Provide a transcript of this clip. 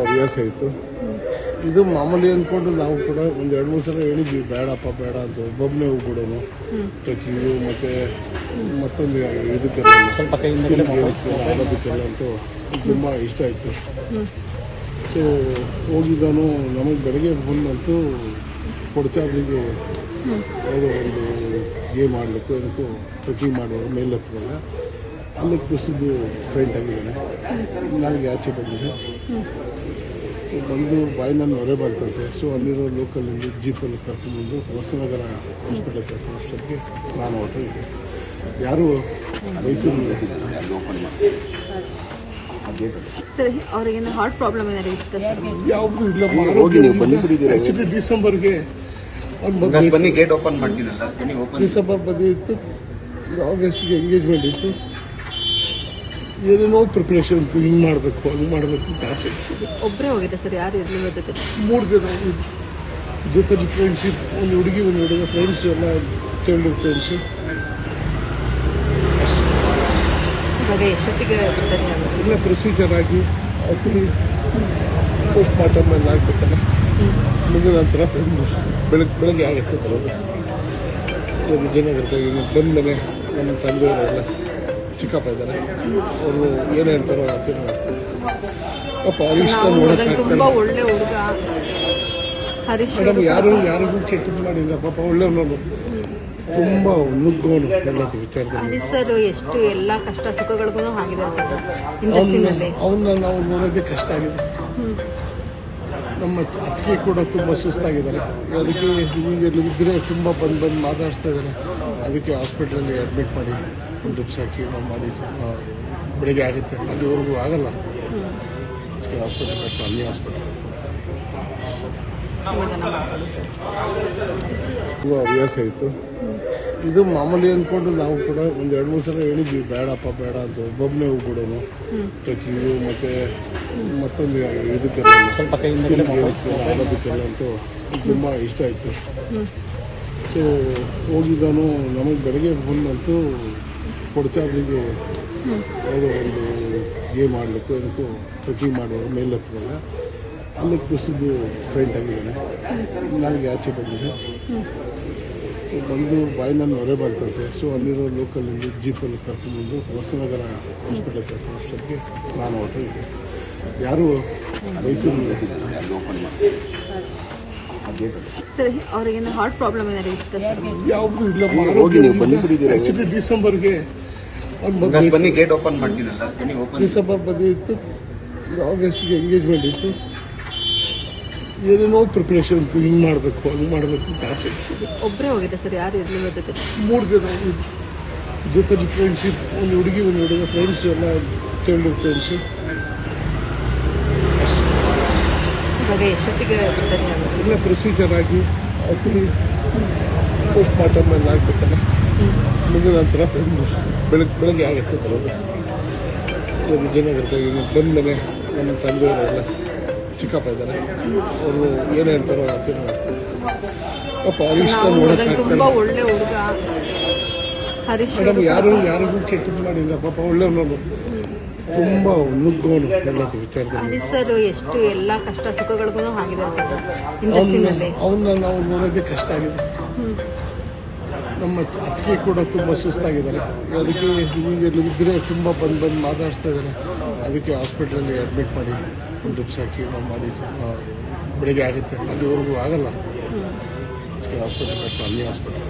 ಹವ್ಯಾಸ ಇತ್ತು. ಇದು ಮಾಮೂಲಿ ಅಂದ್ಕೊಂಡು ನಾವು ಕೂಡ ಒಂದು 2-3 ಸಲ ಹೇಳಿದ್ವಿ ಬೇಡಪ್ಪ ಬೇಡ ಅಂತ. ಒಬ್ಬೊಬ್ಬನೇ ಹೋಗ್ಬಿಡೋನು ಟ್ರೆಕ್ಕಿಂಗು ಮತ್ತು ಮತ್ತೊಂದು ಇದಕ್ಕೆಲ್ಲ ಸ್ವಲ್ಪ ಆಡೋದಕ್ಕೆಲ್ಲ ಅಂತೂ ತುಂಬ ಇಷ್ಟ ಆಯಿತು. ಸೊ ಹೋಗಿದ್ದಾನು. ನಮಗೆ ಬೆಳಗ್ಗೆ ಬಂದಂತೂ ಕೊಡ್ಚಾದ್ರಿಗೆ ಯಾವುದೋ ಒಂದು ಗೇಮ್ ಆಡಲಿಕ್ಕೂ ಇದಕ್ಕೂ ಟ್ರೆಕ್ಕಿಂಗ್ ಮಾಡುವಾಗ ಮೇಲೆ ಹತ್ತುವಾಗ ಅಲ್ಲಿ ಕುಸಿದು ಫೈಂಟ್ ಆಗಿದ್ದಾನೆ. ನನಗೆ ಆಚೆ ಬಂದಿದೆ. ಬಂದು ಬಾಯಿನಲ್ಲಿ ನೊರೆ ಬಂತಂತೆ. ಸೊ ಅಲ್ಲಿರೋ ಲೋಕಲಲ್ಲಿ ಜೀಪಲ್ಲಿ ಕರ್ಕೊಂಡ್ಬಂದು ಹೊಸನಗರ ಹಾಸ್ಪಿಟಲ್ ಕರ್ಕೊಂಡು ಅಷ್ಟೊತ್ತಿಗೆ ನಾನು ಹೊರಟಿದ್ದೆ. ಯಾರು ಮೈಸೂರು ಸರ್, ಅವ್ರಿಗೇನು ಹಾರ್ಟ್ ಪ್ರಾಬ್ಲಮ್ ಏನಾದ್ರು ಇತ್ತು? ಯಾವುದೂ ಇಲ್ಲ. ಆ್ಯಕ್ಚುಲಿ ಡಿಸೆಂಬರ್ಗೆ ಬನ್ನಿ ಗೇಟ್ ಓಪನ್ ಮಾಡ್ತೀನಲ್ಲ, ಡಿಸೆಂಬರ್ ಬದಿ ಇತ್ತು. ಆಗಸ್ಟ್ಗೆ ಎಂಗೇಜ್ಮೆಂಟ್ ಇತ್ತು. ಏನೇನೋ ಪ್ರಿಪ್ರೇಷನ್ ಇತ್ತು. ಹಿಂಗೆ ಮಾಡಬೇಕು ಹಂಗೆ ಮಾಡಬೇಕು ಅಂತ ಆಸೆ ಇತ್ತು. ಒಬ್ಬರೇ ಹೋಗಿದ್ದೆ ಸರ್? ಯಾರು ಇರಲಿಲ್ಲ ಜೊತೆ? 3 ಜನ ಹೋಗಿದ್ದು. ಜೊತೆಲಿ ಫ್ರೆಂಡ್ಶಿಪ್, ಒಂದು ಹುಡುಗಿ ಒಂದು ಹುಡುಗ, ಫ್ರೆಂಡ್ಸ್ ಎಲ್ಲ ಚೈಲ್ಡ್ಹುಡ್ ಫ್ರೆಂಡ್ಸು. ಇವಾಗ ಎಷ್ಟೊತ್ತಿಗೆ ಇಲ್ಲ ಪ್ರೊಸೀಜರ್ ಆಗಿ ಆ್ಯಕ್ಚುಲಿ ಪೋಸ್ಟ್ ಮಾರ್ಟಮ್ ಎಲ್ಲ ಆಗಬೇಕಲ್ಲ. ಮುಗಿದ ನಂತರ ಬೆಳಗ್ಗೆ ಆಗುತ್ತೆ ಬರೋದು. ವಿಜಯನಗರದಾಗ ಬಂದಮೇಲೆ ನಮ್ಮ ತಂದೆಯವರೆಲ್ಲ ಚಿಕ್ಕಪ್ಪ ಇದ್ದಾರೆ. ಅವರು ಏನು ಹೇಳ್ತಾರೋ ಆಚೆ ಪಾಪ ಹರೀಶ್ ತುಂಬಾ ಒಳ್ಳೆ ಹುಡುಗ ಹರೀಶ್. ಮೇಡಮ್ ಯಾರಿಗೂ ಕೆಟ್ಟದ್ದು ಮಾಡಿಲ್ಲ. ಪಾಪ ಒಳ್ಳೆಯವನು, ತುಂಬ ನುಗ್ಗೋನು ಎಲ್ಲ ವಿಚಾರದಲ್ಲಿ. ಹರೀಶ್ ಸರ್ ಎಷ್ಟು ಎಲ್ಲ ಕಷ್ಟ ಸುಖಗಳಿಗೂ ಆಗಿದ್ದಾರೆ ಸರ್ ಇಂಡಸ್ಟ್ರಿನಲ್ಲಿ. ಅವನ್ನ ನಾವು ನೋಡೋದೇ ಕಷ್ಟ ಆಗಿದೆ. ನಮ್ಮ ಅತ್ತಿಗೆ ಕೂಡ ತುಂಬ ಸುಸ್ತಾಗಿದ್ದಾರೆ. ಅದಕ್ಕೆ ಈಗ ಇದ್ದರೆ ತುಂಬ ಬಂದು ಮಾತಾಡಿಸ್ತಾ ಇದ್ದಾರೆ. ಅದಕ್ಕೆ ಹಾಸ್ಪಿಟ್ಲಲ್ಲಿ ಅಡ್ಮಿಟ್ ಮಾಡಿ ಒಂದು ಡ್ರಿಪ್ಸ್ ಹಾಕಿ ನಾವು ಮಾಡಿ ಬೆಳಿಗ್ಗೆ ಆಗುತ್ತೆ. ಅಲ್ಲಿವರೆಗೂ ಆಗಲ್ಲ. ಅದಕ್ಕೆ ಹಾಸ್ಪಿಟಲ್ ಬೇಕು, ಅಲ್ಲಿ ಹಾಸ್ಪಿಟಲ್ ಹವ್ಯಾಸ ಇತ್ತು. ಇದು ಮಾಮೂಲಿ ಅಂದ್ಕೊಂಡು ನಾವು ಕೂಡ ಒಂದು 2-3 ಸಲ ಹೇಳಿದ್ವಿ ಬೇಡಪ್ಪ ಬೇಡ ಅಂತ. ಒಬ್ಬೊಬ್ಬನೇ ಹೋಗ್ಬಿಡೋನು ಟ್ರೆಕ್ಕಿಂಗು ಮತ್ತು ಮತ್ತೊಂದು ಇದಕ್ಕೆಲ್ಲ ಸ್ವಲ್ಪ ಆಡೋದಕ್ಕೆಲ್ಲ ಅಂತೂ ತುಂಬ ಇಷ್ಟ ಆಯಿತು. ಸೊ ಹೋಗಿದ್ದಾನು. ನಮಗೆ ಬೆಳಗ್ಗೆ ಬಂದಂತೂ ಕೊಡ್ಚಾದ್ರಿಗೆ ಯಾವುದೋ ಒಂದು ಗೇಮ್ ಆಡಲಿಕ್ಕೂ ಇದಕ್ಕೂ ಟ್ರೆಕ್ಕಿಂಗ್ ಮಾಡುವಾಗ ಮೇಲೆ ಹತ್ತುವಾಗ ಅಲ್ಲಿ ಕುಸಿದು ಫೈಂಟ್ ಆಗಿದ್ದಾನೆ. ನನಗೆ ಆಚೆ ಬಂದಿದೆ. ಬಂದು ಬಾಯಿನಲ್ಲಿ ನೊರೆ ಬಂತಂತೆ. ಸೊ ಅಲ್ಲಿರೋ ಲೋಕಲಲ್ಲಿ ಜೀಪಲ್ಲಿ ಕರ್ಕೊಂಡ್ಬಂದು ಹೊಸನಗರ ಹಾಸ್ಪಿಟಲ್ ಕರ್ಕೊಂಡು ಅಷ್ಟೊತ್ತಿಗೆ ನಾನು ಹೊರಟಿದ್ದೆ. ಯಾರು ಮೈಸೂರು ಸರ್, ಅವ್ರಿಗೇನು ಹಾರ್ಟ್ ಪ್ರಾಬ್ಲಮ್ ಏನಾದ್ರು ಇತ್ತು? ಯಾವುದೂ ಇಲ್ಲ. ಆ್ಯಕ್ಚುಲಿ ಡಿಸೆಂಬರ್ಗೆ ಬನ್ನಿ ಗೇಟ್ ಓಪನ್ ಮಾಡ್ತೀನಲ್ಲ, ಡಿಸೆಂಬರ್ ಬದಿ ಇತ್ತು. ಆಗಸ್ಟ್ಗೆ ಎಂಗೇಜ್ಮೆಂಟ್ ಇತ್ತು. ಏನೇನೋ ಪ್ರಿಪ್ರೇಷನ್ ಇತ್ತು. ಹಿಂಗೆ ಮಾಡಬೇಕು ಹಂಗೆ ಮಾಡಬೇಕು ಅಂತ ಆಸೆ ಇತ್ತು. ಒಬ್ಬರೇ ಹೋಗಿದ್ದೆ ಸರ್? ಯಾರು ಇರಲಿಲ್ಲ ಜೊತೆ? 3 ಜನ ಹೋಗಿದ್ದು. ಜೊತೆಲಿ ಫ್ರೆಂಡ್ಶಿಪ್, ಒಂದು ಹುಡುಗಿ ಒಂದು ಹುಡುಗ, ಫ್ರೆಂಡ್ಸ್ ಎಲ್ಲ ಚೈಲ್ಡ್ಹುಡ್ ಫ್ರೆಂಡ್ಸು. ಇವಾಗ ಎಷ್ಟೊತ್ತಿಗೆ ಇಲ್ಲ ಪ್ರೊಸೀಜರ್ ಆಗಿ ಆ್ಯಕ್ಚುಲಿ ಪೋಸ್ಟ್ ಮಾರ್ಟಮ್ ಎಲ್ಲ ಆಗಬೇಕಲ್ಲ. ಮುಗಿದ ನಂತರ ಬೆಳಗ್ಗೆ ಆಗುತ್ತೆ ಬರೋದು. ವಿಜಯನಗರದಾಗ ಬಂದಮೇಲೆ ನಮ್ಮ ತಂದೆಯವರೆಲ್ಲ ಚಿಕ್ಕಪ್ಪ ಇದ್ದಾರೆ. ಅವರು ಏನು ಹೇಳ್ತಾರೋ ಆಚೆ ಪಾಪ ಹರೀಶ್ ತುಂಬಾ ಒಳ್ಳೆ ಹುಡುಗ ಹರೀಶ್. ಮೇಡಮ್ ಯಾರಿಗೂ ಕೆಟ್ಟದ್ದು ಮಾಡಿಲ್ಲ. ಪಾಪ ಒಳ್ಳೆಯವನು, ತುಂಬ ನುಗ್ಗೋನು ಎಲ್ಲ ವಿಚಾರದಲ್ಲಿ. ಹರೀಶ್ ಸರ್ ಎಷ್ಟು ಎಲ್ಲ ಕಷ್ಟ ಸುಖಗಳಿಗೂ ಆಗಿದ್ದಾರೆ ಸರ್ ಇಂಡಸ್ಟ್ರಿನಲ್ಲಿ. ಅವನ್ನ ನಾವು ನೋಡೋದೇ ಕಷ್ಟ ಆಗಿದೆ. ನಮ್ಮ ಅತ್ತಿಗೆ ಕೂಡ ತುಂಬ ಸುಸ್ತಾಗಿದ್ದಾರೆ. ಅದಕ್ಕೆ ಈಗ ಇದ್ದರೆ ತುಂಬ ಬಂದು ಮಾತಾಡಿಸ್ತಾ ಇದ್ದಾರೆ. ಅದಕ್ಕೆ ಹಾಸ್ಪಿಟ್ಲಲ್ಲಿ ಅಡ್ಮಿಟ್ ಮಾಡಿ ಒಂದು ಡ್ರಿಪ್ಸ್ ಹಾಕಿ ನಾವು ಮಾಡಿ ಬೆಳಿಗ್ಗೆ ಆಗುತ್ತೆ. ಅಲ್ಲಿವರೆಗೂ ಆಗಲ್ಲ. ಅದಕ್ಕೆ ಹಾಸ್ಪಿಟಲ್ ಬೇಕು, ಅಲ್ಲಿ ಹಾಸ್ಪಿಟಲ್